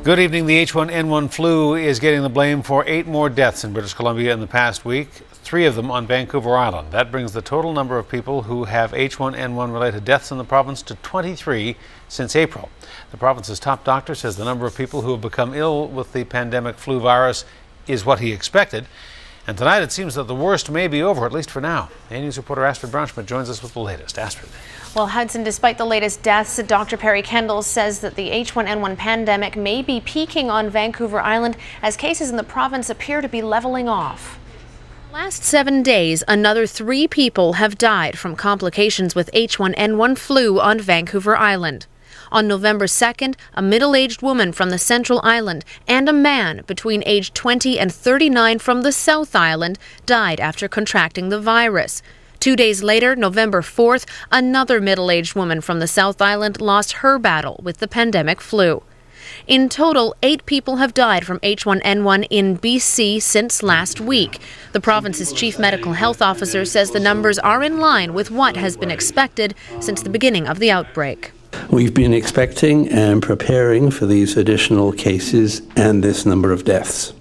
Good evening. The H1N1 flu is getting the blame for 8 more deaths in British Columbia in the past week, 3 of them on Vancouver Island. That brings the total number of people who have H1N1 related deaths in the province to 23 since April. The province's top doctor says the number of people who have become ill with the pandemic flu virus is what he expected. And tonight it seems that the worst may be over, at least for now. A News reporter Astrid Braunschmidt joins us with the latest. Astrid. Well, Hudson, despite the latest deaths, Dr. Perry Kendall says that the H1N1 pandemic may be peaking on Vancouver Island as cases in the province appear to be leveling off. Last 7 days, another 3 people have died from complications with H1N1 flu on Vancouver Island. On November 2nd, a middle-aged woman from the Central Island and a man between age 20 and 39 from the South Island died after contracting the virus. 2 days later, November 4th, another middle-aged woman from the South Island lost her battle with the pandemic flu. In total, 8 people have died from H1N1 in BC since last week. The province's chief medical health officer says the numbers are in line with what has been expected since the beginning of the outbreak. We've been expecting and preparing for these additional cases and this number of deaths.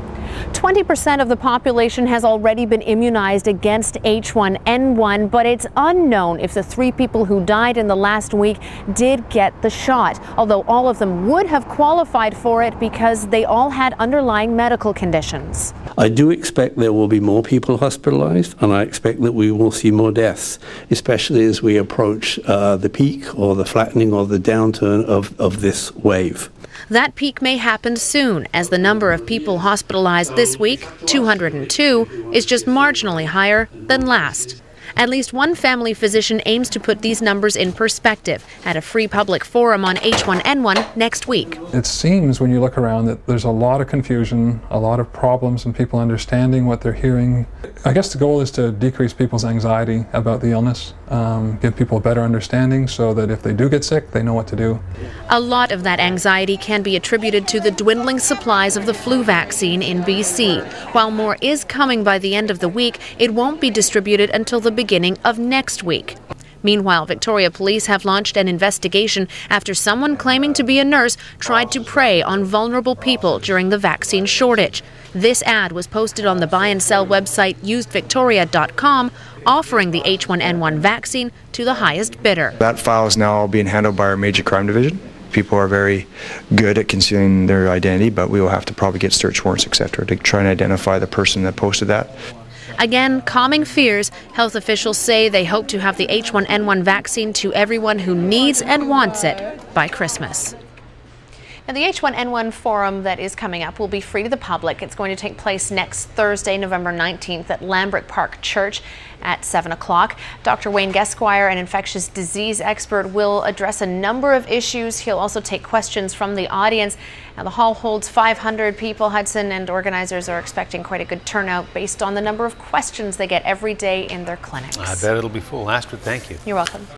20% of the population has already been immunized against H1N1, but it's unknown if the 3 people who died in the last week did get the shot, although all of them would have qualified for it because they all had underlying medical conditions. I do expect there will be more people hospitalized, and I expect that we will see more deaths, especially as we approach the peak or the flattening or the downturn of this wave. That peak may happen soon, as the number of people hospitalized this week, 202, is just marginally higher than last. At least one family physician aims to put these numbers in perspective at a free public forum on H1N1 next week. It seems when you look around that there's a lot of confusion, a lot of problems in people understanding what they're hearing. I guess the goal is to decrease people's anxiety about the illness, give people a better understanding so that if they do get sick, they know what to do. A lot of that anxiety can be attributed to the dwindling supplies of the flu vaccine in BC. While more is coming by the end of the week, it won't be distributed until the beginning of next week. Meanwhile, Victoria police have launched an investigation after someone claiming to be a nurse tried to prey on vulnerable people during the vaccine shortage. This ad was posted on the buy and sell website usedvictoria.com, offering the H1N1 vaccine to the highest bidder. That file is now being handled by our major crime division. People are very good at concealing their identity, but we will have to probably get search warrants, etc., to try and identify the person that posted that. Again, calming fears, health officials say they hope to have the H1N1 vaccine to everyone who needs and wants it by Christmas. Now, the H1N1 forum that is coming up will be free to the public. It's going to take place next Thursday, November 19th at Lambert Park Church at 7 o'clock. Dr. Wayne Gesquire, an infectious disease expert, will address a number of issues. He'll also take questions from the audience. Now, the hall holds 500 people, Hudson, and organizers are expecting quite a good turnout based on the number of questions they get every day in their clinics. I bet it'll be full. Astrid, thank you. You're welcome.